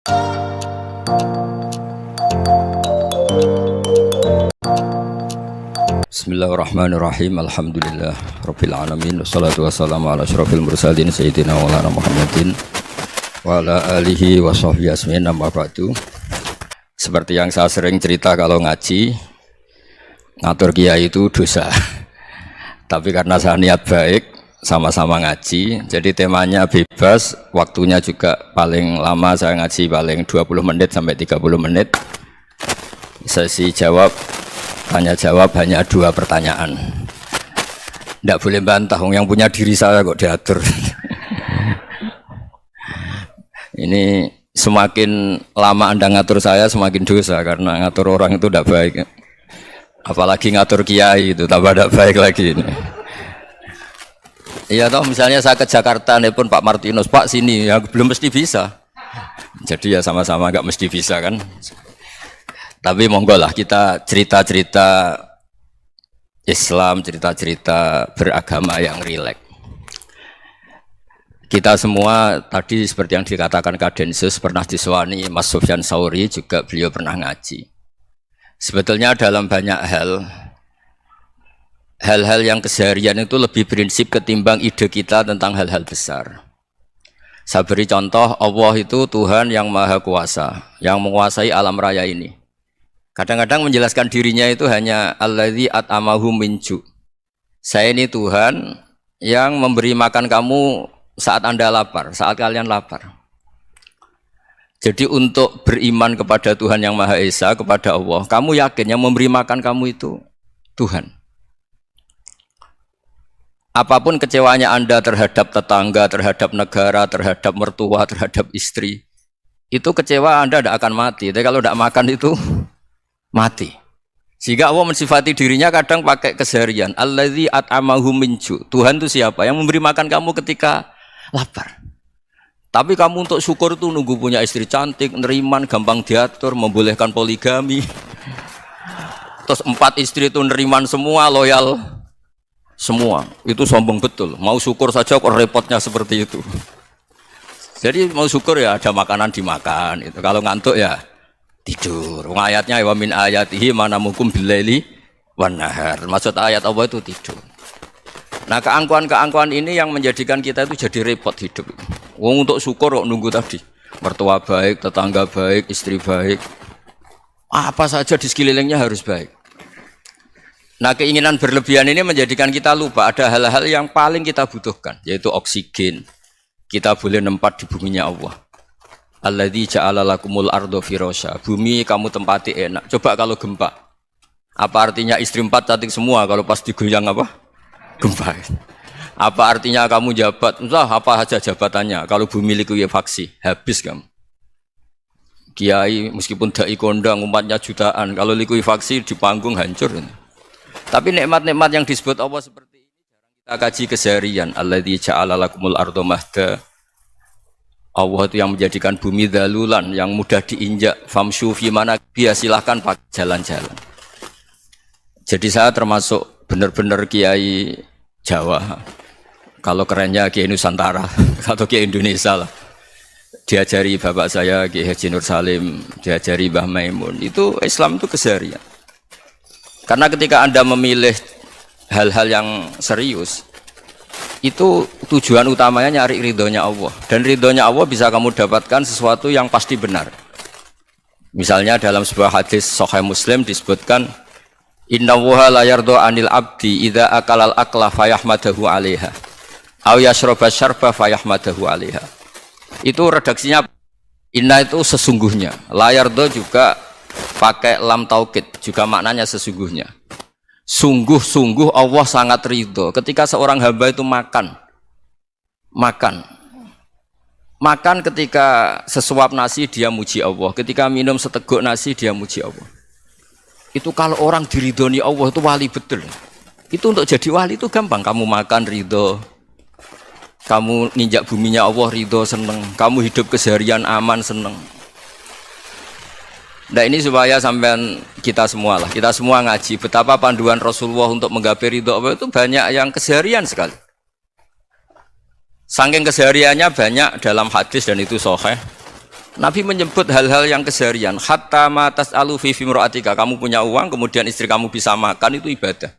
Bismillahirrahmanirrahim. Alhamdulillah Rabbil alamin. Wassalatu wassalamu ala asyrafil mursalin Sayyidina Maulana Muhammadin wa ala alihi wa sahbihi asmin. Amma ba'du. Seperti yang saya sering cerita, kalau ngaji ngatur kiai itu dosa. Tapi karena saya niat baik, sama-sama ngaji, jadi temanya bebas, waktunya juga paling lama saya ngaji paling 20 menit sampai 30 menit. Sesi jawab tanya jawab hanya 2 pertanyaan. Tidak boleh bantah, yang punya diri saya kok diatur. Ini semakin lama Anda ngatur saya semakin dosa, karena ngatur orang itu tidak baik. Apalagi ngatur kiai itu tambah tidak baik lagi ini. Iya toh, misalnya saya ke Jakarta nelpon Pak Martinus, Pak sini, ya belum mesti bisa. Jadi ya sama-sama nggak mesti bisa kan. Tapi monggo lah kita cerita-cerita Islam, cerita-cerita beragama yang rileks. Kita semua tadi seperti yang dikatakan Kadensus pernah disewani Mas Sufyan Sauri, juga beliau pernah ngaji. Sebetulnya dalam banyak hal-hal yang keseharian itu lebih prinsip ketimbang ide kita tentang hal-hal besar. Saya beri contoh, Allah itu Tuhan yang Maha Kuasa, yang menguasai alam raya ini. Kadang-kadang menjelaskan dirinya itu hanya alladzi at'amahu min ju'. Saya ini Tuhan yang memberi makan kamu saat Anda lapar, saat kalian lapar. Jadi untuk beriman kepada Tuhan yang Maha Esa, kepada Allah, kamu yakin yang memberi makan kamu itu Tuhan. Apapun kecewanya Anda terhadap tetangga, terhadap negara, terhadap mertua, terhadap istri, itu kecewa Anda tidak akan mati. Tapi kalau tidak makan itu mati. Sehingga Allah mensifati dirinya kadang pakai keseharian. Alladzi at'amahu min ju'. Tuhan itu siapa? Yang memberi makan kamu ketika lapar. Tapi kamu untuk syukur itu nunggu punya istri cantik, neriman, gampang diatur, membolehkan poligami. Terus 4 istri itu neriman semua, loyal semua. Itu sombong betul. Mau syukur saja kok repotnya seperti itu. Jadi mau syukur ya ada makanan dimakan. Itu kalau ngantuk ya tidur. Ayatnya wa min ayatihi manamukum billaili wan nahar. Maksud ayat Allah itu tidur. Nah, keangkuhan-keangkuhan ini yang menjadikan kita itu jadi repot hidup. Wong untuk syukur kok nunggu tadi. Mertua baik, tetangga baik, istri baik. Apa saja di sekelilingnya harus baik. Nah, keinginan berlebihan ini menjadikan kita lupa ada hal-hal yang paling kita butuhkan, yaitu oksigen. Kita boleh nempat di buminya Allah. Alladzi ja'ala lakumul ardo firasya. Bumi kamu tempati enak. Coba kalau gempa. Apa artinya istri 4 cantik semua kalau pas digoyang apa? Gempa. Apa artinya kamu jabat? Entah apa saja jabatannya. Kalau bumi likuifaksi, habis kamu. Kiai meskipun dai kondang umatnya jutaan, kalau likuifaksi di panggung hancur. Tapi nikmat-nikmat yang disebut Allah seperti ini jarang kita kaji keseharian. Alladzi ja'ala lakumul ardo mahda. Allah itu yang menjadikan bumi dalulan, yang mudah diinjak. Famshu fi mana biya, silahkan pakai jalan-jalan. Jadi saya termasuk benar-benar kiai Jawa. Kalau kerennya kiai Nusantara atau kiai Indonesia lah. Diajari bapak saya Kiai Haji Nur Salim, diajari Mbah Maimun. Itu Islam itu keseharian. Karena ketika Anda memilih hal-hal yang serius, itu tujuan utamanya nyari ridhonya Allah. Dan ridhonya Allah bisa kamu dapatkan sesuatu yang pasti benar. Misalnya dalam sebuah hadis Sahih Muslim disebutkan, Innallaha la yardha 'anil 'abdi idza akalal akla fayahmadahu 'alaiha aw yashraba syarba fayahmadahu 'alaiha. Itu redaksinya inna itu sesungguhnya. La yardha juga pakai lam taukid, juga maknanya sesungguhnya. Sungguh-sungguh Allah sangat ridho ketika seorang hamba itu makan ketika sesuap nasi dia muji Allah, ketika minum seteguk nasi dia muji Allah. Itu kalau orang diridhoni Allah itu wali betul. Itu untuk jadi wali itu gampang. Kamu makan ridho, kamu nginjak buminya Allah ridho, seneng, kamu hidup keseharian aman, seneng. Nah ini supaya sampean kita semua ngaji betapa panduan Rasulullah untuk menggapai ridho Allah itu banyak yang keseharian sekali. Saking kesehariannya banyak dalam hadis dan itu sahih. Nabi menyebut hal-hal yang keseharian. Hatta ma tas'alu fi imra'atika. Kamu punya uang, kemudian istri kamu bisa makan, itu ibadah.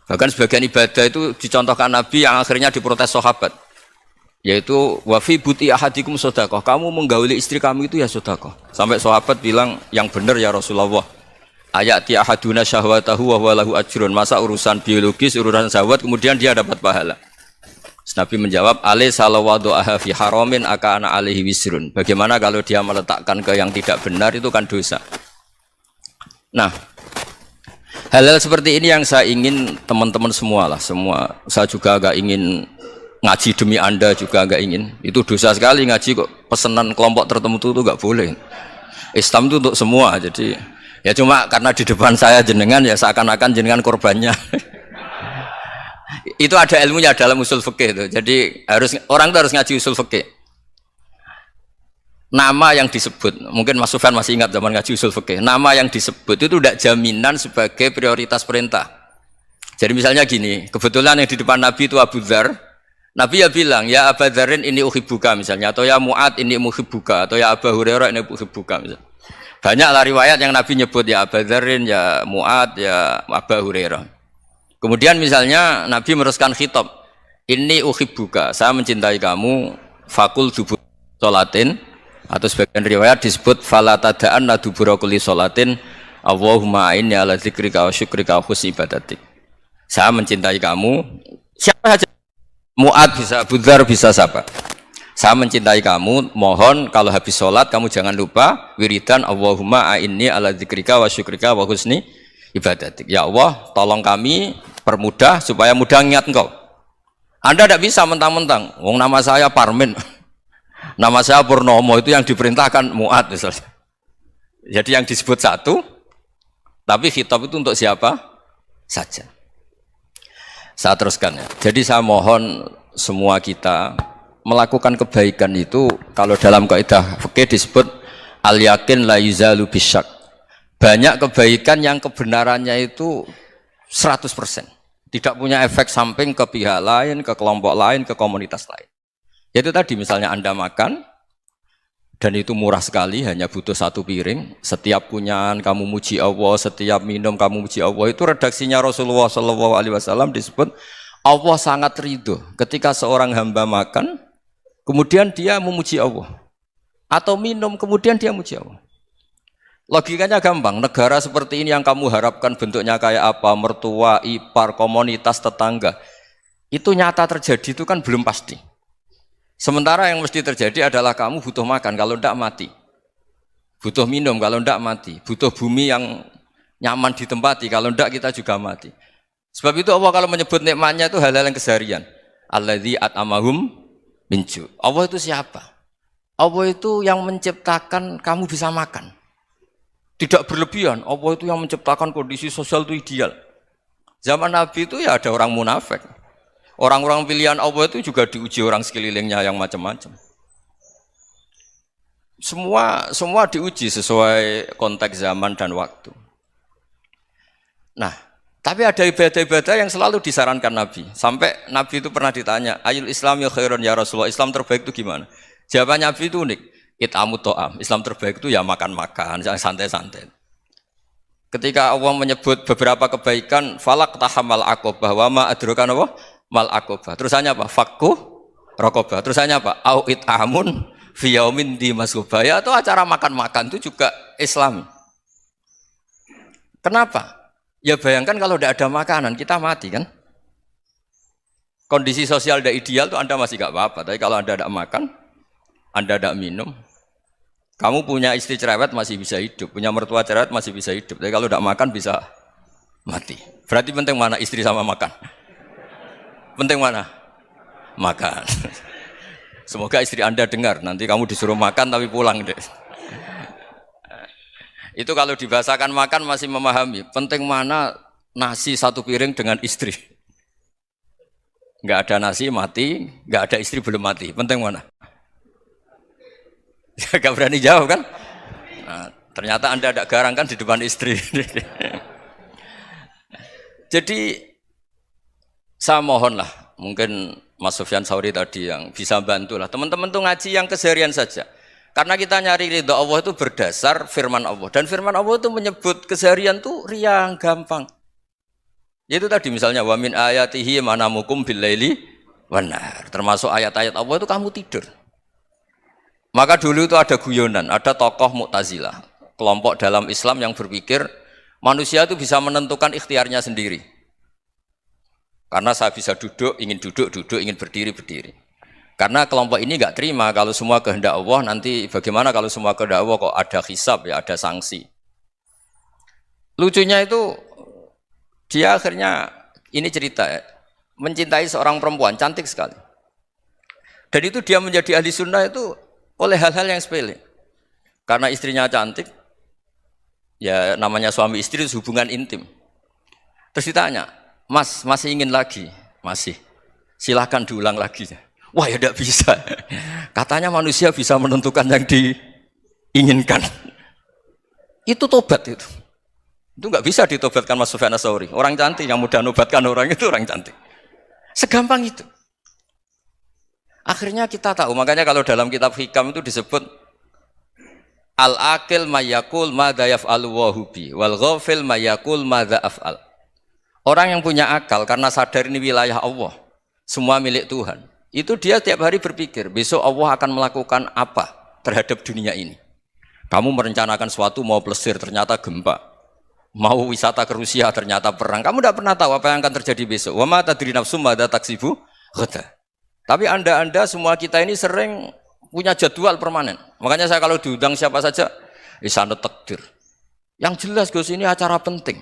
Bahkan sebagian ibadah itu dicontohkan Nabi yang akhirnya diprotes sahabat. Yaitu wa fi buti ahadikum sedekah. Kamu menggauli istri kamu itu ya sedekah. Sampai sahabat bilang, yang benar ya Rasulullah. Ayati ahaduna syahwatahu wa huwa lahu ajrun. Masa urusan biologis, urusan syahwat kemudian dia dapat pahala. Nabi menjawab, alaih salawadu'aha fi haramin aka'ana alaihi wisrun. Bagaimana kalau dia meletakkan ke yang tidak benar, itu kan dosa. Nah, hal-hal seperti ini yang saya ingin teman-teman semua lah, semua. Saya juga agak ingin ngaji demi Anda juga agak ingin. Itu dosa sekali ngaji kok, pesanan kelompok tertentu itu gak boleh. Islam itu untuk semua, jadi ya cuma karena di depan saya jenengan ya seakan-akan jenengan korbannya. Itu ada ilmunya dalam usul fikih itu. Jadi orang itu harus ngaji usul fikih. Nama yang disebut, mungkin Mas Sufyan masih ingat zaman ngaji usul fikih. Nama yang disebut itu tidak jaminan sebagai prioritas perintah. Jadi misalnya gini, kebetulan yang di depan Nabi itu Abu Dzar. Nabi ya bilang, ya Abu Dzarin ini uhibbuka misalnya, atau ya Mu'ad ini muhibbuka, atau ya Abu Hurairah ini uhibbuka misalnya. Banyaklah riwayat yang Nabi nyebut ya Abu Dzarin, ya Mu'ad, ya Abu Hurairah. Kemudian misalnya Nabi meneruskan khitab, ini uhibbuka, saya mencintai kamu, fakul dubur sholatin, atau sebagian riwayat disebut fala tada'anna dubura kulli sholatin, Allahumma inni ala dzikrika wa syukrika wa husni ibadatik. Saya mencintai kamu, siapa saja, Mu'ad bisa, Abu Dzar bisa siapa. Saya mencintai kamu, mohon kalau habis sholat kamu jangan lupa wiridan Allahumma inni ala dzikrika wa syukrika wa husni ibadatik. Ya Allah, tolong kami permudah supaya mudah ingat engkau. Anda tidak bisa mentang-mentang, wong nama saya Parmin, nama saya Purnomo, itu yang diperintahkan Mu'ad misalnya. Jadi yang disebut satu, tapi khitab itu untuk siapa saja. Saya teruskan ya. Jadi saya mohon semua kita melakukan kebaikan itu, kalau dalam kaidah fikih disebut al yakin la yuzalu bisyak. Banyak kebaikan yang kebenarannya itu 100%. Tidak punya efek samping ke pihak lain, ke kelompok lain, ke komunitas lain. Yaitu tadi misalnya Anda makan, dan itu murah sekali, hanya butuh satu piring. Setiap kunyahan kamu muji Allah, setiap minum kamu muji Allah. Itu redaksinya Rasulullah SAW disebut, Allah sangat ridho ketika seorang hamba makan, kemudian dia memuji Allah. Atau minum, kemudian dia muji Allah. Logikanya gampang, negara seperti ini yang kamu harapkan bentuknya kayak apa, mertua, ipar, komunitas, tetangga, itu nyata terjadi itu kan belum pasti. Sementara yang mesti terjadi adalah kamu butuh makan, kalau tidak mati. Butuh minum, kalau tidak mati. Butuh bumi yang nyaman ditempati, kalau tidak kita juga mati. Sebab itu Allah kalau menyebut nikmatnya itu hal-hal yang keseharian. Alladzi at'amahum min ju'. Allah itu siapa? Allah itu yang menciptakan kamu bisa makan. Tidak berlebihan, Allah itu yang menciptakan kondisi sosial itu ideal. Zaman Nabi itu ya ada orang munafik. Orang-orang pilihan Allah itu juga diuji orang sekelilingnya yang macam-macam. Semua diuji sesuai konteks zaman dan waktu. Nah, tapi ada ibadah-ibadah yang selalu disarankan Nabi. Sampai Nabi itu pernah ditanya, ayul Islam ya khairun ya Rasulullah, Islam terbaik itu gimana? Jawaban Nabi itu unik. It'amu to'am, Islam terbaik itu ya makan-makan, santai-santai. Ketika Allah menyebut beberapa kebaikan, falak tahamal akobah, wa ma adrokan apa? Mal akobah. Terusannya apa? Fakku rokobah. Terusannya apa? Au it'amun fiyaumin di masubah. Ya, itu acara makan-makan itu juga Islam. Kenapa? Ya bayangkan kalau tidak ada makanan, kita mati kan? Kondisi sosial tidak ideal itu Anda masih gak apa-apa, tapi kalau Anda tidak makan, Anda tidak minum, kamu punya istri cerewet masih bisa hidup, punya mertua cerewet masih bisa hidup, tapi kalau tidak makan bisa mati. Berarti penting mana istri sama makan? Penting mana? Makan. Semoga istri Anda dengar, nanti kamu disuruh makan tapi pulang deh. Itu kalau dibahasakan makan masih memahami. Penting mana nasi satu piring dengan istri. Nggak ada nasi mati, nggak ada istri belum mati. Penting mana? Gak berani jawab kan? Nah, ternyata Anda ada garang kan di depan istri. Jadi saya mohonlah, mungkin Mas Sufyan Sauri tadi yang bisa bantu lah. Teman-teman tuh ngaji yang keseharian saja. Karena kita nyari ridha Allah itu berdasar firman Allah. Dan firman Allah itu menyebut keseharian itu riang, gampang. Itu tadi misalnya wa min ayatihi manamukum billaili wan nahar. Termasuk ayat-ayat Allah itu kamu tidur. Maka dulu itu ada guyonan, ada tokoh Mu'tazilah, kelompok dalam Islam yang berpikir manusia itu bisa menentukan ikhtiarnya sendiri. Karena saya bisa duduk, duduk, ingin berdiri, berdiri. Karena kelompok ini nggak terima kalau semua kehendak Allah, nanti bagaimana kalau semua kehendak Allah kok ada hisab ya, ada sanksi. Lucunya itu dia akhirnya ini cerita ya, mencintai seorang perempuan cantik sekali. Dan itu dia menjadi ahli sunnah itu oleh hal-hal yang sepele. Karena istrinya cantik, ya namanya suami istri itu hubungan intim. Terus ditanya, Mas, masih ingin lagi? Masih. Silahkan diulang lagi. Wah ya tidak bisa. Katanya manusia bisa menentukan yang diinginkan. Itu tobat itu. Itu nggak bisa ditobatkan Mas Sufyan Ats-Tsauri. Orang cantik yang mudah nobatkan orang itu orang cantik. Segampang itu. Akhirnya kita tahu, makanya kalau dalam kitab Hikam itu disebut al-aqil mayakul madza yaf'alu wa hubi wal ghafil mayakul madza af'al. Orang yang punya akal karena sadar ini wilayah Allah, semua milik Tuhan. Itu dia tiap hari berpikir, besok Allah akan melakukan apa terhadap dunia ini. Kamu merencanakan sesuatu mau plesir ternyata gempa. Mau wisata ke Rusia ternyata perang. Kamu tidak pernah tahu apa yang akan terjadi besok. Wa ma tadri nafsum madza taksibu ghadan. Tapi anda semua kita ini sering punya jadwal permanen. Makanya saya kalau diundang siapa saja, sanad takdir. Yang jelas Gus ini acara penting.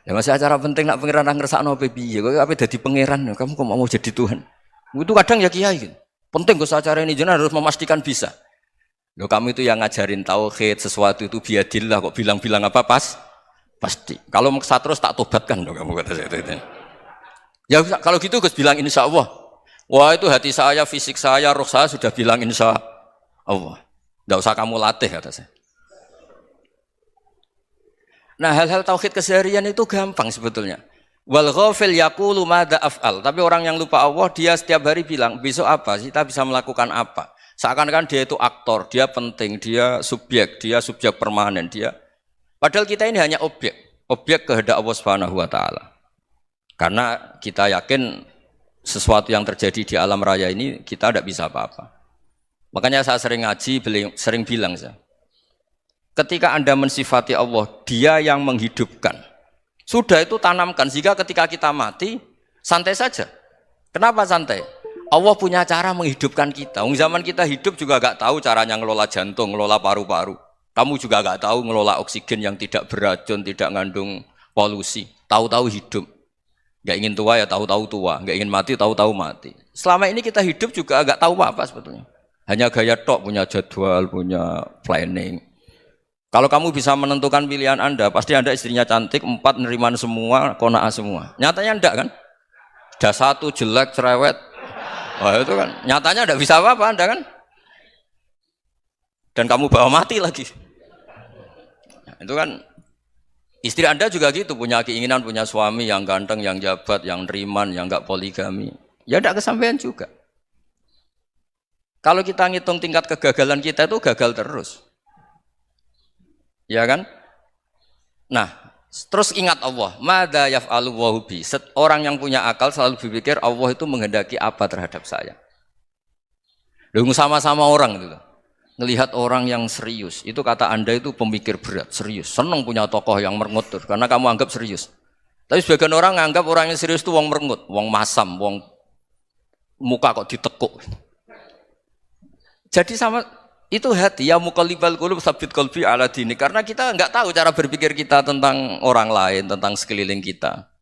Ya masih acara penting nak pangeran ngersakno piye? Kok ape dadi pangeran? Kamu kok mau jadi Tuhan? Itu kadang ya kiai gitu. Penting Gus acara ini jenengan harus memastikan bisa. Loh kamu itu yang ngajarin tauhid, sesuatu itu biadillah kok bilang-bilang apa pasti. Kalau maksa terus tak tobatkan loh kamu kata saya itu. Ya kalau gitu Gus bilang insya Allah. Wah itu hati saya, fisik saya, roh saya sudah bilang insya Allah. Tidak usah kamu latih kata saya. Nah hal-hal tauhid keseharian itu gampang sebetulnya. Wal ghafil yaqulu madza af'al. Tapi orang yang lupa Allah dia setiap hari bilang besok apa? Kita bisa melakukan apa? Seakan-akan dia itu aktor, dia penting, dia subjek permanen, dia. Padahal kita ini hanya objek kehendak Allah Subhanahu wa taala. Karena kita yakin sesuatu yang terjadi di alam raya ini kita tidak bisa apa-apa. Makanya saya sering ngaji, sering bilang saya, ketika Anda mensifati Allah, Dia yang menghidupkan. Sudah itu tanamkan sehingga ketika kita mati santai saja. Kenapa santai? Allah punya cara menghidupkan kita. Zaman kita hidup juga gak tahu caranya ngelola jantung, ngelola paru-paru. Kamu juga gak tahu ngelola oksigen yang tidak beracun, tidak mengandung polusi. Tahu-tahu hidup. Gak ingin tua ya tahu-tahu tua, gak ingin mati tahu-tahu mati. Selama ini kita hidup juga agak tahu apa sebetulnya. Hanya gaya tok, punya jadwal, punya planning. Kalau kamu bisa menentukan pilihan Anda, pasti Anda istrinya cantik, 4 neriman semua, qanaah semua. Nyatanya enggak kan? Ada 1 jelek, cerewet. Wah itu kan, nyatanya enggak bisa apa-apa Anda kan? Dan kamu bawa mati lagi. Nah, itu kan. Istri Anda juga gitu, punya keinginan, punya suami yang ganteng, yang jabat, yang neriman, yang enggak poligami. Ya enggak kesampaian juga. Kalau kita ngitung tingkat kegagalan kita itu gagal terus. Ya kan? Nah, terus ingat Allah, madza yaf'alu wa bi. Orang yang punya akal selalu berpikir Allah itu menghendaki apa terhadap saya. Lalu sama-sama orang itu. Ngelihat orang yang serius, itu kata Anda itu pemikir berat, serius. Senang punya tokoh yang merengut karena kamu anggap serius. Tapi sebagian orang anggap orang yang serius itu wong merengut, wong masam, wong muka kok ditekuk. Jadi sama itu hati ya muqallibal qulub tsabbit qalbi ala dini, karena kita enggak tahu cara berpikir kita tentang orang lain, tentang sekeliling kita.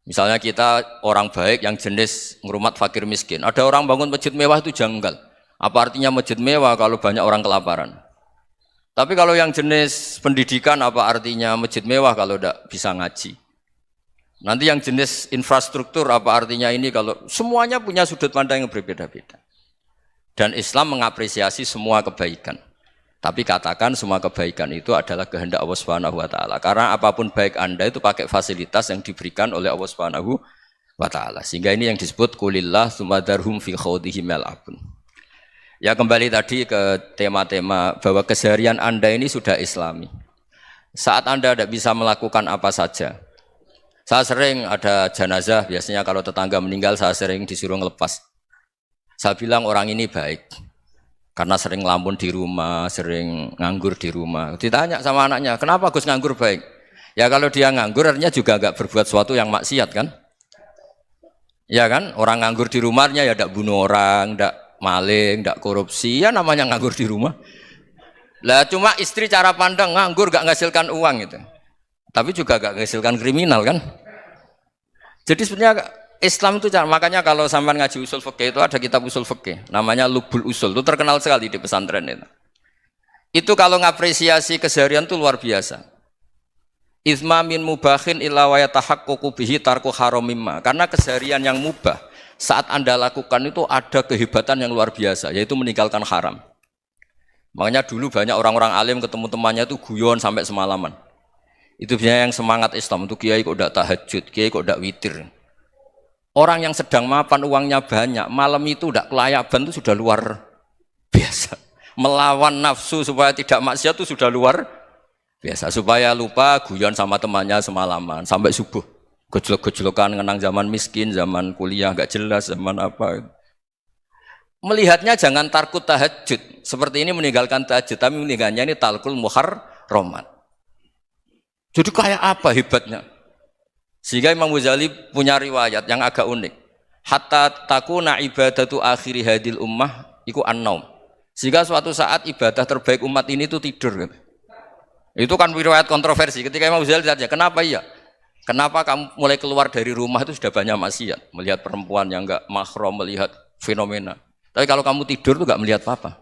Misalnya kita orang baik yang jenis ngrumat fakir miskin. Ada orang bangun masjid mewah itu janggal. Apa artinya masjid mewah kalau banyak orang kelaparan? Tapi kalau yang jenis pendidikan apa artinya masjid mewah kalau tidak bisa ngaji? Nanti yang jenis infrastruktur apa artinya ini kalau semuanya punya sudut pandang yang berbeda-beda. Dan Islam mengapresiasi semua kebaikan. Tapi katakan semua kebaikan itu adalah kehendak Allah Subhanahu wa taala. Karena apapun baik Anda itu pakai fasilitas yang diberikan oleh Allah Subhanahu wa taala. Sehingga ini yang disebut qulillah tsumma dzarhum fi khawdihim yal'abun. Ya kembali tadi ke tema-tema bahwa keseharian Anda ini sudah Islami. Saat Anda tidak bisa melakukan apa saja. Saya sering ada jenazah, biasanya kalau tetangga meninggal saya sering disuruh ngelepas. Saya bilang orang ini baik. Karena sering ngelamun di rumah, sering nganggur di rumah. Ditanya sama anaknya, kenapa Gus nganggur baik? Ya kalau dia nganggur artinya juga enggak berbuat sesuatu yang maksiat kan? Ya kan, orang nganggur di rumahnya ya tidak bunuh orang, tidak maling, tidak korupsi, ya namanya nganggur di rumah. Lah cuma istri cara pandang nganggur gak menghasilkan uang gitu. Tapi juga gak menghasilkan kriminal kan. Jadi sebenarnya Islam itu makanya kalau sampai ngaji usul fikih itu ada kitab usul fikih namanya Lubul Usul, itu terkenal sekali di pesantren itu. Itu kalau ngapresiasi keseharian itu luar biasa. Izma min mubahin illa wa yatahaqqaqu bihi tarku haramimma. Karena keseharian yang mubah saat Anda lakukan itu ada kehebatan yang luar biasa, yaitu meninggalkan haram. Makanya dulu banyak orang-orang alim ketemu temannya itu guyon sampai semalaman. Itu biasanya yang semangat Islam, itu kiai kok tidak tahajud, kiai kok tidak witir. Orang yang sedang mapan uangnya banyak, malam itu tidak kelayaban itu sudah luar biasa. Melawan nafsu supaya tidak maksiat itu sudah luar biasa. Supaya lupa guyon sama temannya semalaman sampai subuh. Gejolak-gejolokan ngenang zaman miskin, zaman kuliah gak jelas, zaman apa. Melihatnya jangan tarkut tahajud. Seperti ini meninggalkan tahajud, tapi meninggalkannya ini talkul muharramat. Jadi kayak apa hebatnya? Sehingga Imam Ghazali punya riwayat yang agak unik. Hatta takuna ibadatu akhiri hadil ummah iku an-naum. Sehingga suatu saat ibadah terbaik umat ini itu tidur. Itu kan riwayat kontroversi. Ketika Imam Ghazali ditanya, kenapa iya? Kenapa kamu mulai keluar dari rumah itu sudah banyak maksiat? Melihat perempuan yang enggak mahram, melihat fenomena. Tapi kalau kamu tidur itu enggak melihat apa-apa.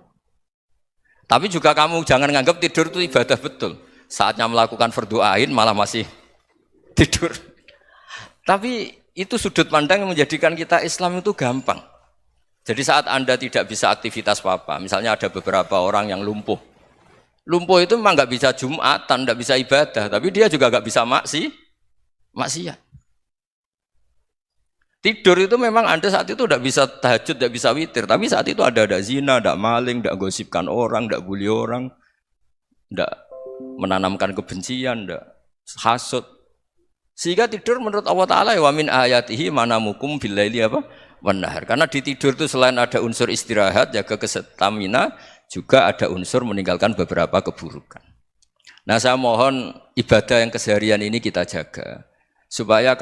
Tapi juga kamu jangan nganggap tidur itu ibadah betul. Saatnya melakukan fardhu ain malah masih tidur. Tapi itu sudut pandang yang menjadikan kita Islam itu gampang. Jadi saat Anda tidak bisa aktivitas apa-apa, misalnya ada beberapa orang yang lumpuh. Lumpuh itu memang nggak bisa Jumatan, nggak bisa ibadah, tapi dia juga nggak bisa maksiat. Tidur itu memang Anda saat itu tidak bisa tahajud, tidak bisa witir, tapi saat itu ada zina, ada maling, tidak gosipkan orang, tidak bully orang, tidak menanamkan kebencian, tidak hasud. Sehingga tidur menurut Allah Ta'ala wa min ayatihi manamukum billaili apa? Wan-nahar. Karena di tidur itu selain ada unsur istirahat, jaga kestamina, juga ada unsur meninggalkan beberapa keburukan. Nah saya mohon ibadah yang keseharian ini kita jaga. Supaya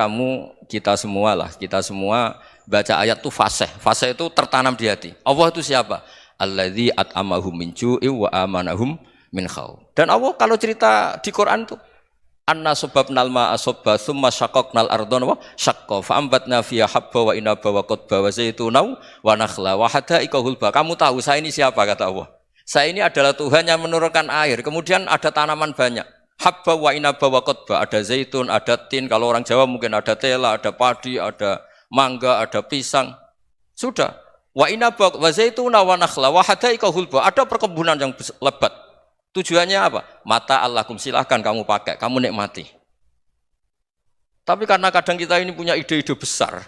kita semua baca ayat itu fasih. Fasih itu tertanam di hati. Allah itu siapa? Alladzi at'amahum min ju'i wa amanahum min khauf. Dan Allah kalau cerita di Quran itu anna sababnal ma'a sabba tsumma syaqqaqnal ardha wa syaqqa fa ambatna fiha habba wa inaba wa qadba wa zaituna wa nakhla wa hada'iqa hulba. Kamu tahu saya ini siapa kata Allah? Saya ini adalah Tuhan yang menurunkan air, kemudian ada tanaman banyak. Habba wa inaba wa qadba, ada zaitun, ada tin, kalau orang Jawa mungkin ada tela, ada padi, ada mangga, ada pisang. Sudah. Wa inaba wa zaituna wa nakhla wa hada'iqa hulba, ada perkebunan yang lebat. Tujuannya apa? Mata Allahkum, silahkan kamu pakai, kamu nikmati. Tapi karena kadang kita ini punya ide-ide besar.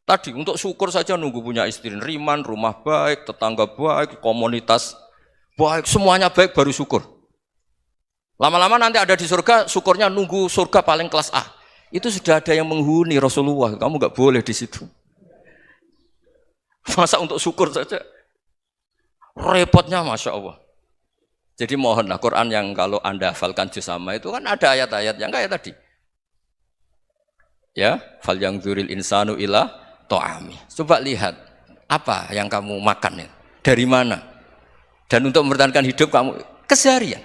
Tadi untuk syukur saja nunggu punya istri riman, rumah baik, tetangga baik, komunitas baik, semuanya baik baru syukur. Lama-lama nanti ada di surga, syukurnya nunggu surga paling kelas A. Itu sudah ada yang menghuni Rasulullah, kamu nggak boleh di situ. Masa untuk syukur saja? Repotnya Masya Allah. Jadi mohonlah Quran yang kalau Anda hafalkan juz sama itu kan ada ayat-ayat yang kayak tadi. Ya, fal yang dzuril insanu ila ta'ami. Coba lihat apa yang kamu makan ya? Dari mana? Dan untuk mempertahankan hidup kamu keseharian.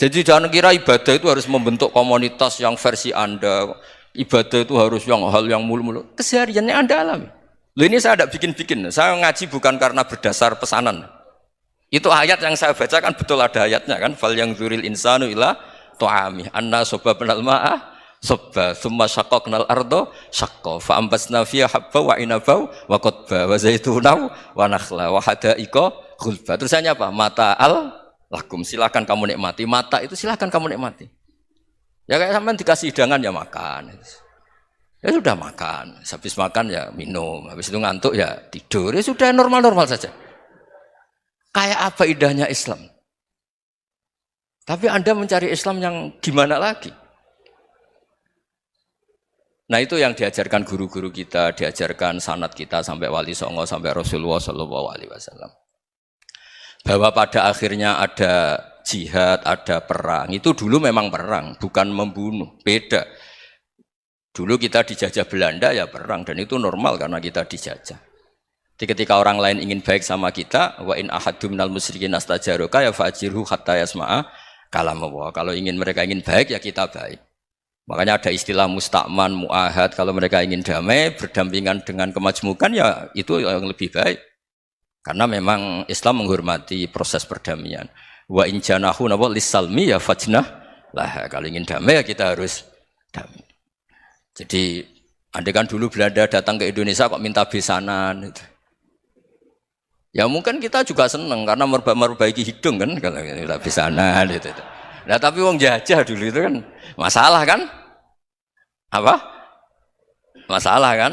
Jadi jangan kira ibadah itu harus membentuk komunitas yang versi Anda. Ibadah itu harus hal yang mulu-mulu. Kesehariannya Anda alami. Loh ini saya tidak bikin-bikin. Saya ngaji bukan karena berdasar pesanan. Itu ayat yang saya baca kan betul ada ayatnya kan. Fal yang dzuril insanu ila ta'ami. Anna sababnal ma'a sabba tsumma syaqqaqnal ardha syaqqa fa ambasna fiha habba wa inaba wa qadba wa zaituna wa nakhla wa hada'iqa ghulba. Terusannya apa? Mata'al lakum, silakan kamu nikmati. Mata itu silakan kamu nikmati. Ya kayak sampean dikasih hidangan ya makan. Ya sudah makan. Habis makan ya minum. Habis itu ngantuk ya tidur. Ya sudah normal-normal saja. Kayak apa indahnya Islam? Tapi Anda mencari Islam yang gimana lagi? Nah itu yang diajarkan guru-guru kita, diajarkan sanad kita sampai Wali Songo, sampai Rasulullah Shallallahu Alaihi Wasallam. Bahwa pada akhirnya ada jihad, ada perang. Itu dulu memang perang, bukan membunuh. Beda. Dulu kita dijajah Belanda ya perang, dan itu normal karena kita dijajah. Jadi ketika orang lain ingin baik sama kita, wa in ahadum minal musyrikin astajaroka ya fa'jirhu hatta yasma'a kalamullah. Kalau mereka ingin baik ya kita baik. Makanya ada istilah musta'man, mu'ahad. Kalau mereka ingin damai, berdampingan dengan kemajmukan, ya itu yang lebih baik. Karena memang Islam menghormati proses perdamaian. Wa in janahu nawa lissalmi ya fajnah lah. Kalau ingin damai, ya kita harus damai. Jadi, andai kan dulu Belanda datang ke Indonesia kok minta besanan. Gitu. Ya mungkin kita juga senang, karena memperbaiki hidung kan, kalau minta besanan. Gitu. Nah tapi wong jajah dulu itu kan masalah kan? Apa? Masalah kan?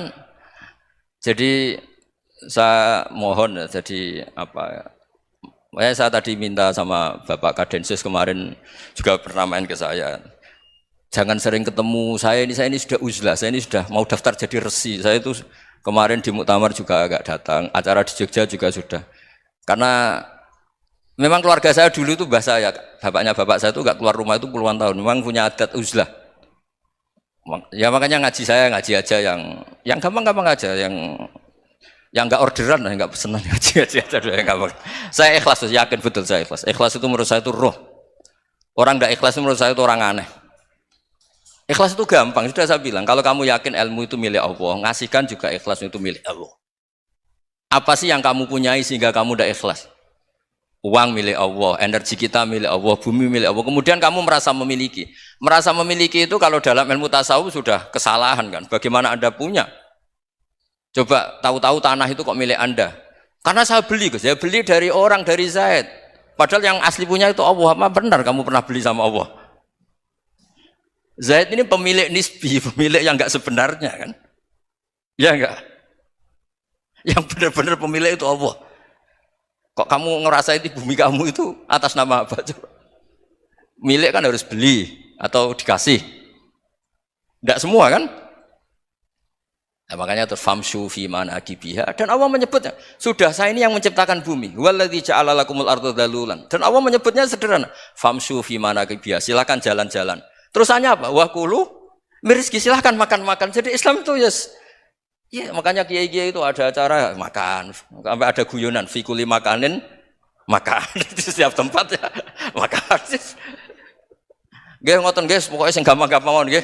Jadi saya mohon jadi apa? Saya tadi minta sama Bapak Kadensus kemarin juga pernah main ke saya. Jangan sering ketemu saya ini sudah uzlah, saya ini sudah mau daftar jadi resi. Saya itu kemarin di muktamar juga agak datang, acara di Jogja juga sudah. Karena memang keluarga saya dulu itu bahasa ya, bapaknya bapak saya itu gak keluar rumah itu puluhan tahun, memang punya adat uzlah. Ya makanya ngaji saya ngaji aja yang gampang-gampang aja, yang nggak orderan, yang nggak pesenan ngaji aja dulu yang gampang. Saya ikhlas, yakin betul saya ikhlas. Ikhlas itu menurut saya itu roh. Orang nggak ikhlas menurut saya itu orang aneh. Ikhlas itu gampang, sudah saya bilang. Kalau kamu yakin ilmu itu milik Allah, ngasihkan juga ikhlas itu milik Allah. Apa sih yang kamu punyai sehingga kamu udah ikhlas? Uang milik Allah, energi kita milik Allah, bumi milik Allah. Kemudian kamu merasa memiliki. Merasa memiliki itu kalau dalam ilmu tasawuf sudah kesalahan kan. Bagaimana Anda punya? Coba tahu-tahu tanah itu kok milik Anda. Karena saya beli, saya beli dari orang, dari Zaid. Padahal yang asli punya itu Allah. Apa benar kamu pernah beli sama Allah? Zaid ini pemilik nisbi, pemilik yang enggak sebenarnya kan. Ya enggak? Yang benar-benar pemilik itu Allah. Kok kamu ngerasa itu bumi kamu itu atas nama apa? Coba. Milik kan harus beli atau dikasih. Tidak semua kan? Nah, makanya terus famshu fi manakibiha, dan Allah menyebutnya, sudah saya ini yang menciptakan bumi. Walladzi ja'ala lakumul arda dalulan. Dan Allah menyebutnya sederhana, famshu fi manakibiha, silakan jalan-jalan. Terusannya apa? Wa kulu mirizki, silakan makan-makan. Jadi Islam itu ya makanya kiai-kiai itu ada acara makan, sampai ada guyonan fikuli makanin makan di setiap tempat ya makan. Nggih ngoten nggih, pokoke sing gampang-gampang mawon nggih.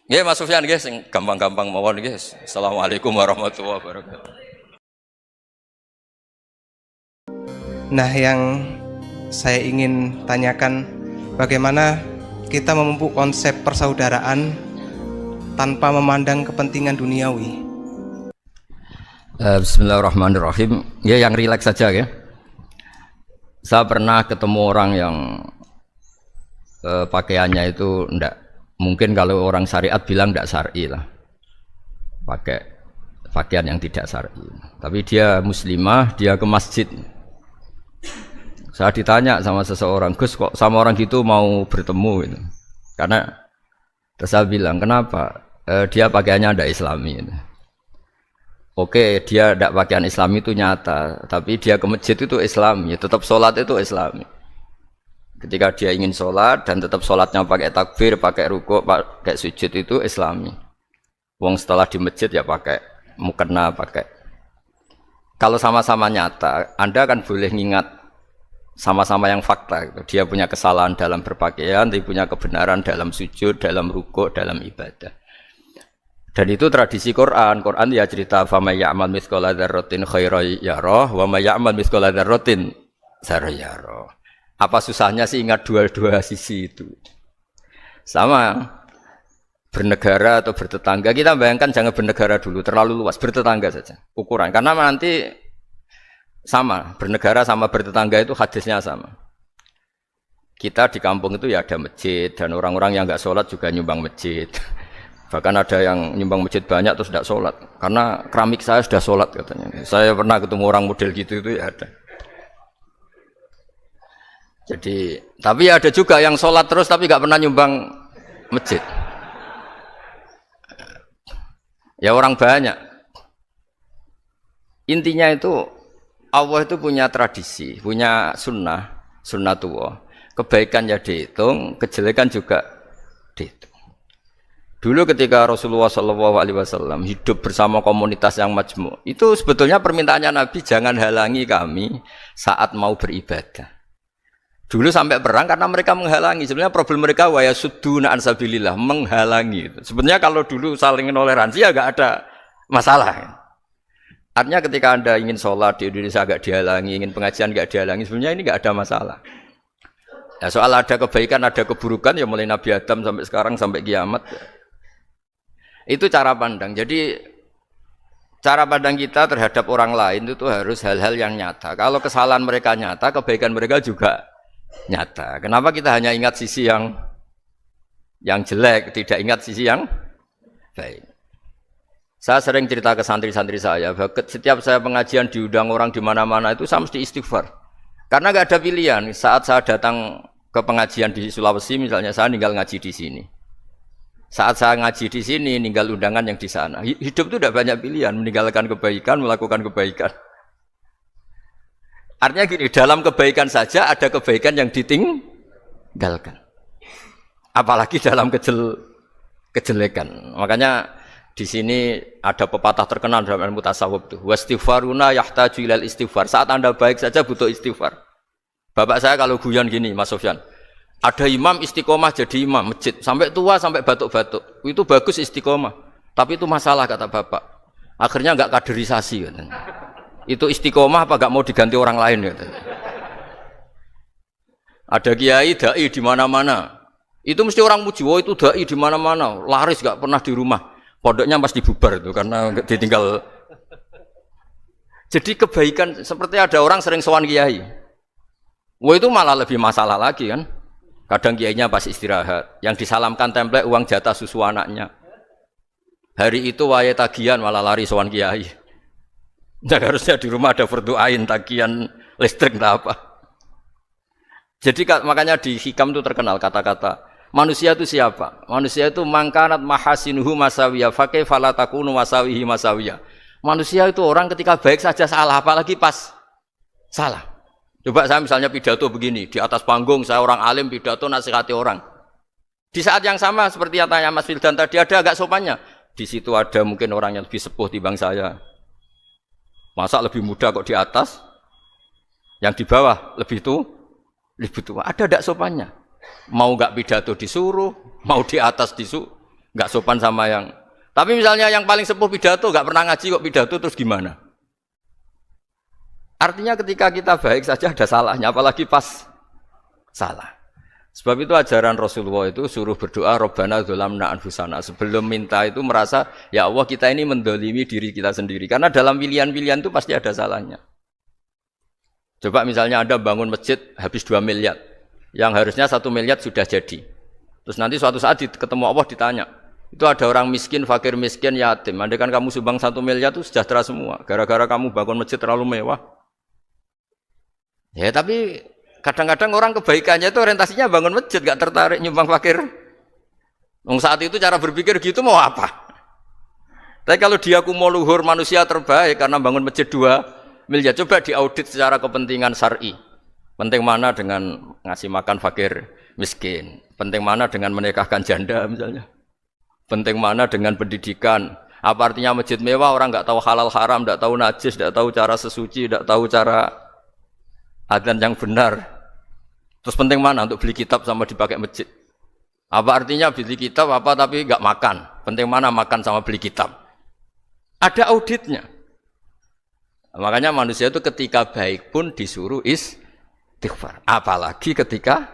Nggih Mas Sufyan nggih sing gampang-gampang mawon nggih. Assalamualaikum warahmatullahi wabarakatuh. Nah, yang saya ingin tanyakan, bagaimana kita memupuk konsep persaudaraan tanpa memandang kepentingan duniawi. Bismillahirrahmanirrahim. Ya yang rileks saja ya. Saya pernah ketemu orang yang pakaiannya itu enggak, mungkin kalau orang syariat bilang enggak syar'i lah. Pakai pakaian yang tidak syar'i. Tapi dia muslimah, dia ke masjid. Saya ditanya sama seseorang, Gus kok sama orang gitu mau bertemu gitu. Karena terus saya bilang, kenapa? Dia pakaiannya ada Islami. Oke, dia tidak pakaian Islami itu nyata, tapi dia ke masjid itu Islami, tetap sholat itu Islami. Ketika dia ingin sholat dan tetap sholatnya pakai takbir, pakai rukuk, pakai sujud itu Islami. Wong setelah di masjid ya pakai mukena, pakai. Kalau sama-sama nyata, Anda kan boleh ngingat sama-sama yang fakta. Gitu. Dia punya kesalahan dalam berpakaian, dia punya kebenaran dalam sujud, dalam rukuk, dalam ibadah. Dan itu tradisi Quran. Quran ya cerita famay ya'mal mithqala dzarratin khairan yarah wa may ya'mal mithqala dzarratin syarran yarah. Apa susahnya sih ingat dua-dua sisi itu? Sama bernegara atau bertetangga. Kita bayangkan jangan bernegara dulu, terlalu luas, bertetangga saja. Ukuran karena nanti sama, bernegara sama bertetangga itu hadisnya sama. Kita di kampung itu ya ada masjid dan orang-orang yang enggak sholat juga nyumbang masjid. Bahkan ada yang nyumbang masjid banyak terus tidak sholat karena keramik saya sudah sholat katanya. Saya pernah ketemu orang model gitu itu ya ada. Jadi tapi ada juga yang sholat terus tapi nggak pernah nyumbang masjid. Ya orang banyak. Intinya itu Allah itu punya tradisi, punya sunnatullah. Kebaikan ya dihitung, kejelekan juga dihitung. Dulu ketika Rasulullah SAW hidup bersama komunitas yang majmu', itu sebetulnya permintaannya Nabi jangan halangi kami saat mau beribadah. Dulu sampai perang karena mereka menghalangi. Sebenarnya problem mereka wa yasudduna an sabilillah, menghalangi. Sebenarnya kalau dulu saling toleransi ya gak ada masalah. Artinya ketika Anda ingin sholat di Indonesia gak dihalangi, ingin pengajian gak dihalangi, sebenarnya ini gak ada masalah. Ya, soal ada kebaikan, ada keburukan ya mulai Nabi Adam sampai sekarang sampai kiamat. Itu cara pandang. Jadi cara pandang kita terhadap orang lain itu harus hal-hal yang nyata. Kalau kesalahan mereka nyata, kebaikan mereka juga nyata. Kenapa kita hanya ingat sisi yang jelek, tidak ingat sisi yang baik? Saya sering cerita ke santri-santri saya, setiap saya pengajian diundang orang di mana-mana itu saya mesti istighfar. Karena nggak ada pilihan. Saat saya datang ke pengajian di Sulawesi misalnya, saya tinggal ngaji di sini. Saat saya ngaji di sini, ninggal undangan yang di sana. Hidup itu tidak banyak pilihan, meninggalkan kebaikan, melakukan kebaikan. Artinya gini, dalam kebaikan saja ada kebaikan yang ditinggalkan. Apalagi dalam kejelekan. Makanya di sini ada pepatah terkenal dalam ilmu tasawuf tuh. Wastighfaruna yahtaju ilal istighfar. Saat Anda baik saja butuh istighfar. Bapak saya kalau guyon gini, Mas Sofyan. Ada imam istiqomah jadi imam masjid sampai tua sampai batuk-batuk. Itu bagus istiqomah. Tapi itu masalah kata bapak. Akhirnya enggak kaderisasi katanya. Itu istiqomah apa enggak mau diganti orang lain katanya. Ada kiai dai di mana-mana. Itu mesti orang muji, oh itu dai di mana-mana, laris enggak pernah di rumah. Pondoknya pasti bubar itu karena ditinggal. Jadi kebaikan seperti ada orang sering sowan kiai. Wah itu malah lebih masalah lagi kan. Kadang kiainya pas istirahat, yang disalamkan template uang jatah susu anaknya. Hari itu waya tagihan malah lari sowan kiai. Jadi harusnya di rumah ada berdoain tagihan listrik entah apa. Jadi makanya di hikam itu terkenal kata-kata manusia itu siapa? Manusia itu mangkanat mahasinuhu masawiya fakih falatakunu masawihi masawiya. Manusia itu orang ketika baik saja salah, apalagi pas salah. Coba saya misalnya pidato begini, di atas panggung saya orang alim pidato nasihati orang. Di saat yang sama seperti yang tanya Mas Wildan tadi ada agak sopannya. Di situ ada mungkin orang yang lebih sepuh timbang saya. Masa lebih muda kok di atas? Yang di bawah lebih tua. Ada agak sopannya. Mau enggak pidato disuruh, mau di atas disuruh, enggak sopan sama yang. Tapi misalnya yang paling sepuh pidato enggak pernah ngaji kok pidato terus gimana? Artinya ketika kita baik saja ada salahnya, apalagi pas salah. Sebab itu ajaran Rasulullah itu suruh berdoa Rabbana dzolamna anfusana. Sebelum minta itu merasa, ya Allah kita ini mendolimi diri kita sendiri. Karena dalam pilihan-pilihan itu pasti ada salahnya. Coba misalnya Anda bangun masjid habis 2 miliar. Yang harusnya 1 miliar sudah jadi. Terus nanti suatu saat ketemu Allah ditanya. Itu ada orang miskin, fakir miskin, yatim. Andai kan kamu sumbang 1 miliar itu sejahtera semua. Gara-gara kamu bangun masjid terlalu mewah. Ya tapi kadang-kadang orang kebaikannya itu orientasinya bangun masjid, gak tertarik nyumbang fakir. Saat itu cara berpikir gitu mau apa? Tapi kalau dia mau luhur manusia terbaik karena bangun masjid 2 miliar, coba diaudit secara kepentingan syar'i. Penting mana dengan ngasih makan fakir miskin? Penting mana dengan menikahkan janda misalnya? Penting mana dengan pendidikan? Apa artinya masjid mewah orang nggak tahu halal haram, nggak tahu najis, nggak tahu cara sesuci, nggak tahu cara adzan yang benar. Terus penting mana untuk beli kitab sama dipakai masjid? Apa artinya beli kitab apa tapi nggak makan? Penting mana makan sama beli kitab? Ada auditnya. Makanya manusia itu ketika baik pun disuruh istighfar. Apalagi ketika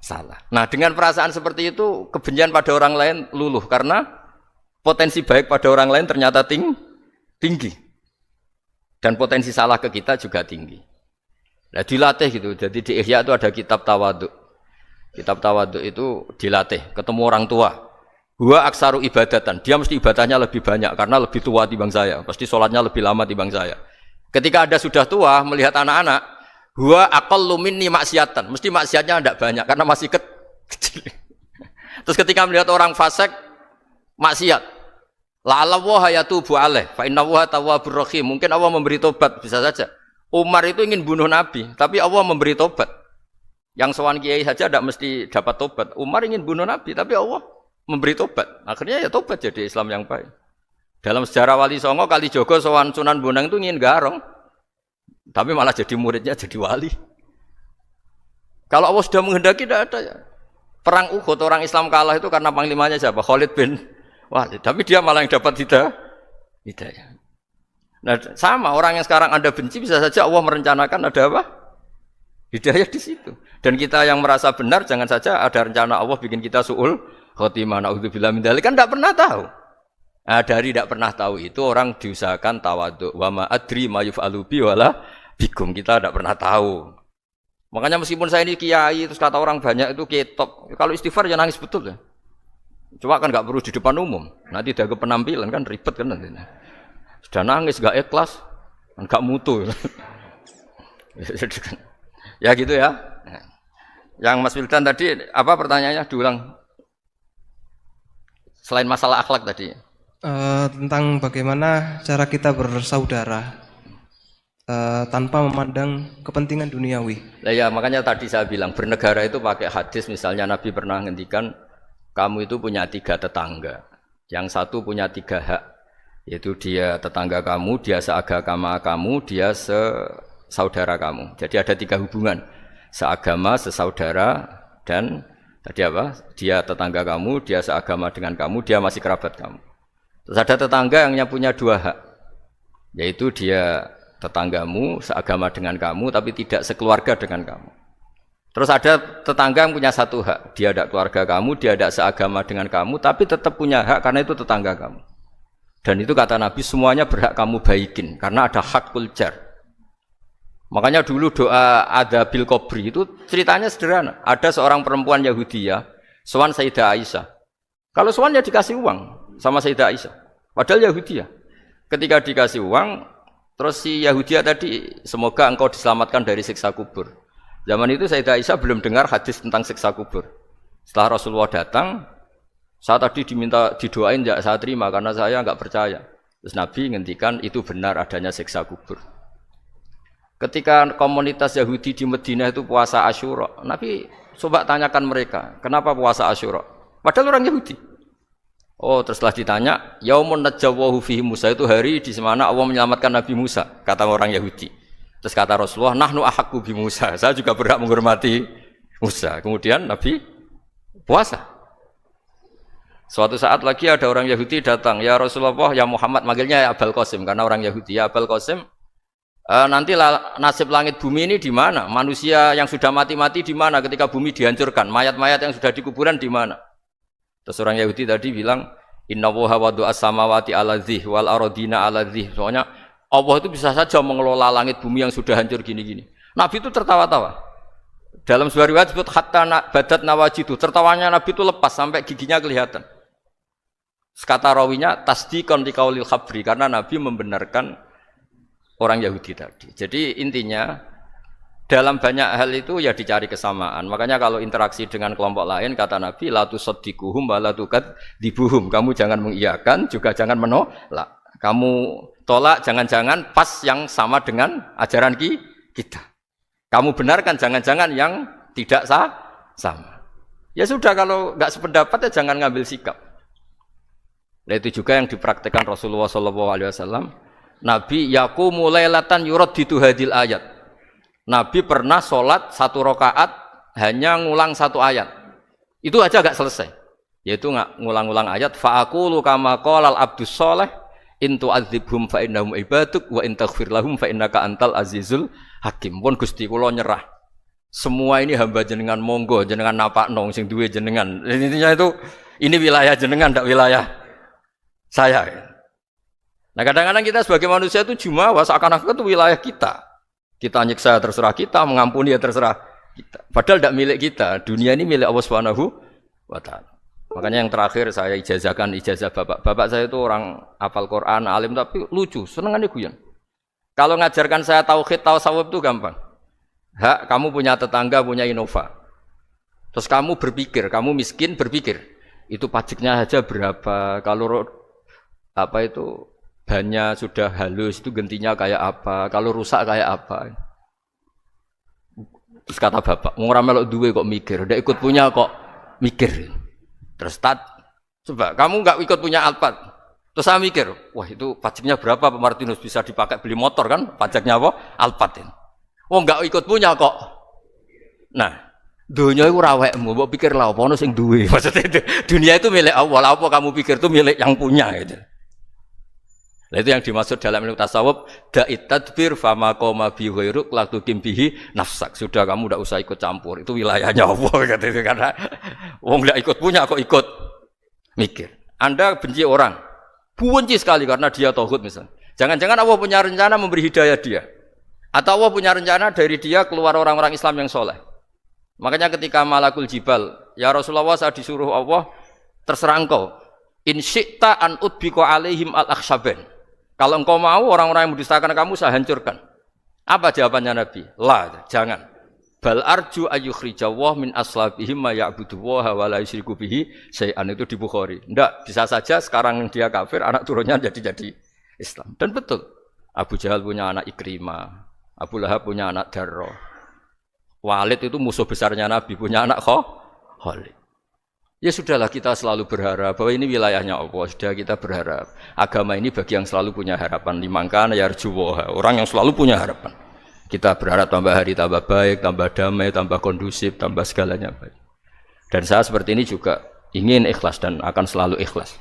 salah. Nah dengan perasaan seperti itu kebencian pada orang lain luluh karena potensi baik pada orang lain ternyata tinggi. Dan potensi salah ke kita juga tinggi. Nah dilatih gitu, jadi di Ihya itu ada kitab tawaduk. Kitab tawaduk itu dilatih, ketemu orang tua. Huwa aksaru ibadatan. Dia mesti ibadahnya lebih banyak karena lebih tua timbang saya. Pasti sholatnya lebih lama timbang saya. Ketika Anda sudah tua melihat anak-anak, huwa aqallu minni maksiatan. Mesti maksiatnya tidak banyak karena masih kecil. Terus ketika melihat orang fasik maksiat, la'allahu yatubu alaih fa innahu tawwabur rahim. Mungkin Allah memberi tobat, bisa saja. Umar itu ingin bunuh Nabi, tapi Allah memberi tobat. Yang sowan kiai saja tidak mesti dapat tobat. Umar ingin bunuh Nabi, tapi Allah memberi tobat. Akhirnya ya tobat jadi Islam yang baik. Dalam sejarah Wali Songo, Kalijogo sowan Sunan Bonang itu ingin garong, tapi malah jadi muridnya jadi wali. Kalau Allah sudah menghendaki tidak ada ya. Perang Uhud orang Islam kalah itu karena panglimanya siapa? Khalid bin Walid. Tapi dia malah yang dapat hidayah. Nah, sama orang yang sekarang Anda benci bisa saja Allah merencanakan ada apa? Hidayah di situ. Dan kita yang merasa benar jangan saja ada rencana Allah bikin kita su'ul khotimah, na'udzubillah min dzalik, kan tidak pernah tahu. Nah, dari tidak pernah tahu itu orang diusahakan tawadhu. Wa ma adri ma yuf'alu bi wala bikum. Kita tidak pernah tahu. Makanya meskipun saya ini kiai terus kata orang banyak itu ketop. Kalau istighfar ya nangis betul ya. Cuma kan nggak perlu di depan umum. Nanti ada penampilan kan ribet kan nanti. Sudah nangis nggak ikhlas, nggak mutu. Ya gitu ya. Yang Mas Wildan tadi apa pertanyaannya diulang? Selain masalah akhlak tadi. Tentang bagaimana cara kita bersaudara tanpa memandang kepentingan duniawi. Nah ya makanya tadi saya bilang bernegara itu pakai hadis, misalnya Nabi pernah ngendikan kamu itu punya 3 tetangga, yang satu punya 3 hak, yaitu dia tetangga kamu, dia seagama kamu, dia sesaudara kamu. Jadi ada 3 hubungan, seagama, sesaudara, dan tadi apa? Dia tetangga kamu, dia seagama dengan kamu, dia masih kerabat kamu. Terus ada tetangga yang punya 2 hak, yaitu dia tetanggamu, seagama dengan kamu, tapi tidak sekeluarga dengan kamu. Terus ada tetangga yang punya 1 hak, dia tidak keluarga kamu, dia tidak seagama dengan kamu, tapi tetap punya hak karena itu tetangga kamu. Dan itu kata Nabi semuanya berhak kamu baikin, karena ada hakul jar. Makanya dulu doa ada bil kubri itu ceritanya sederhana. Ada seorang perempuan Yahudi ya, sowan Sayyidah Aisyah. Kalau sowan ya dikasih uang sama Sayyidah Aisyah. Padahal Yahudi ya. Ketika dikasih uang, terus si Yahudi tadi, semoga engkau diselamatkan dari siksa kubur. Zaman itu Sayyidah Aisyah belum dengar hadis tentang siksa kubur. Setelah Rasulullah datang, saya tadi diminta didoain, ya saya terima karena saya enggak percaya. Terus Nabi ngendikan itu benar adanya siksa kubur. Ketika komunitas Yahudi di Madinah itu puasa Asyura, Nabi coba tanyakan mereka, kenapa puasa Asyura? Padahal orang Yahudi. Oh, terus setelah ditanya, yaumun najjawahu fihi Musa, itu hari di mana Allah menyelamatkan Nabi Musa, kata orang Yahudi. Terus kata Rasulullah, nahnu ahaqqu bi Musa, saya juga berhak menghormati Musa. Kemudian Nabi puasa. Suatu saat lagi ada orang Yahudi datang, ya Rasulullah, ya Muhammad, manggilnya ya Abul Qasim karena orang Yahudi. Ya Abul Qasim, nanti nasib langit bumi ini di mana? Manusia yang sudah mati-mati di mana ketika bumi dihancurkan? Mayat-mayat yang sudah di kuburan di mana? Terus orang Yahudi tadi bilang, innallaha wadu'as samawati ala dzih wal aradina ala dzih. Soalnya Allah itu bisa saja mengelola langit bumi yang sudah hancur gini-gini. Nabi itu tertawa-tawa. Dalam sebuah riwayat disebut hatta badat nawajidu. Tertawanya Nabi itu lepas sampai giginya kelihatan. Kata rawinya tasdiqan liqaulil khabri, karena Nabi membenarkan orang Yahudi tadi. Jadi intinya dalam banyak hal itu ya dicari kesamaan. Makanya kalau interaksi dengan kelompok lain kata Nabi la tusaddiquhum wa la tukadzibuhum. Kamu jangan mengiyakan juga jangan menolak. Kamu tolak jangan-jangan pas yang sama dengan ajaran kita. Kamu benarkan jangan-jangan yang tidak sama. Ya sudah, kalau enggak sependapat ya jangan ngambil sikap. Nah, itu juga yang dipraktikkan Rasulullah SAW. Nabi yaqumu lailatan yuraddidu hadil ayat. Nabi pernah sholat 1 rakaat hanya ngulang 1 ayat. Itu aja gak selesai. Yaitu ngulang-ngulang ayat. Fa'akulu kama qalal abdus sholeh in tu'adzibhum fa innahum ibaduk wa in taghfir lahum fa innaka antal azizul hakim. Pun Gusti kula nyerah. Semua ini hamba jenengan, monggo jenengan napakno sing duwe jenengan. Intinya itu ini wilayah jenengan, ndak wilayah saya. Nah, kadang-kadang kita sebagai manusia itu jumawa seakan-akan itu wilayah kita. Kita nyiksa terserah kita, mengampuni ya terserah kita. Padahal tidak milik kita. Dunia ini milik Allah Subhanahu wa taala. Makanya yang terakhir saya ijazahkan ijazah bapak. Bapak saya itu orang hafal Quran, alim tapi lucu, senengannya guyon. Kalau ngajarkan saya tauhid, tasawuf itu gampang. Hak, kamu punya tetangga, punya Innova. Terus kamu berpikir, kamu miskin berpikir. Itu pajaknya aja berapa? Kalau apa itu bannya sudah halus, itu gantinya kayak apa? Kalau rusak kayak apa? Terus kata bapak, ngora melok duwe kok mikir, udah ikut punya kok mikir. Terus coba kamu nggak ikut punya Alphard. Terus saya mikir, wah itu pajaknya berapa Pak Martinus bisa dipakai beli motor kan? Pajaknya apa? Alphard ini. Oh nggak ikut punya kok. Nah, dunia itu rawekmu, mbok pikir lah apa ono sing duwe. Maksudnya itu, dunia itu milik Allah, apa kamu pikir itu milik yang punya gitu. Nah, itu yang dimaksud dalam ilmu tasawuf, da'it tadbir fama qoma bi ghairuk la tuqim bihi nafsak. Sudah kamu tidak usah ikut campur, itu wilayahnya Allah kata itu karena wong enggak ikut punya kok ikut mikir. Anda benci orang, benci sekali karena dia tauhid misalnya. Jangan-jangan Allah punya rencana memberi hidayah dia. Atau Allah punya rencana dari dia keluar orang-orang Islam yang soleh. Makanya ketika malakul jibal, ya Rasulullah saya disuruh Allah, terserah engkau. In syi'ta an udbiko alaihim al-akhshaben. Kalau engkau mau orang-orang yang mendustakan kamu saya hancurkan. Apa jawabannya Nabi? La, jangan. Bal arju ayyukhrijawah min aslabihim ma ya'buduwaha wa la yusyriku bihi syai'an, itu di Bukhari. Enggak, bisa saja sekarang dia kafir, anak turunnya jadi Islam. Dan betul. Abu Jahal punya anak Ikrimah, Abu Lahab punya anak Darrah. Walid itu musuh besarnya Nabi, punya anak Khalid. Ya sudahlah, kita selalu berharap bahwa ini wilayahnya Allah. Sudah kita berharap. Agama ini bagi yang selalu punya harapan. Limangkana yarjuwaha, orang yang selalu punya harapan. Kita berharap tambah hari tambah baik, tambah damai, tambah kondusif, tambah segalanya baik. Dan saya seperti ini juga ingin ikhlas dan akan selalu ikhlas.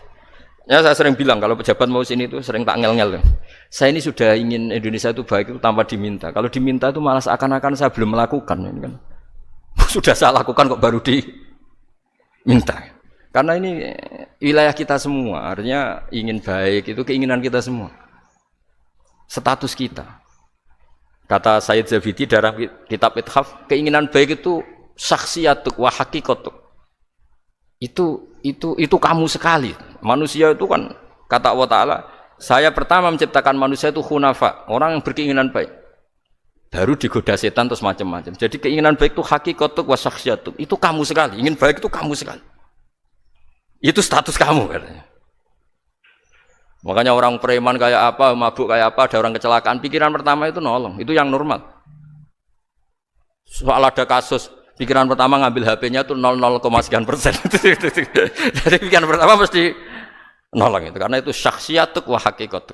Ya saya sering bilang kalau pejabat mau sini itu sering tak ngel-ngel. Saya ini sudah ingin Indonesia itu baik itu tanpa diminta. Kalau diminta itu malah seakan-akan saya belum melakukan. Ini kan. Sudah saya lakukan kok baru diminta. Karena ini wilayah kita semua. Artinya ingin baik itu keinginan kita semua. Status kita. Kata Sayyid Zabidi dalam kitab Ithaf, keinginan baik itu syakhsiyatuk wa hakikatuk. Itu kamu sekali. Manusia itu kan kata Allah Ta'ala, saya pertama menciptakan manusia itu khunafa, orang yang berkeinginan baik. Baru digoda setan terus macam-macam. Jadi keinginan baik itu hakikatuk wa syakhsiyatuk. Itu kamu sekali. Ingin baik itu kamu sekali. Itu status kamu katanya. Makanya orang preman kayak apa, mabuk kayak apa, ada orang kecelakaan, pikiran pertama itu nolong, itu yang normal. Soal ada kasus, pikiran pertama ngambil HP-nya itu 0,0 sekian persen. Jadi pikiran pertama mesti nolong itu, karena itu syakhsiyatuk wa hakikatuk.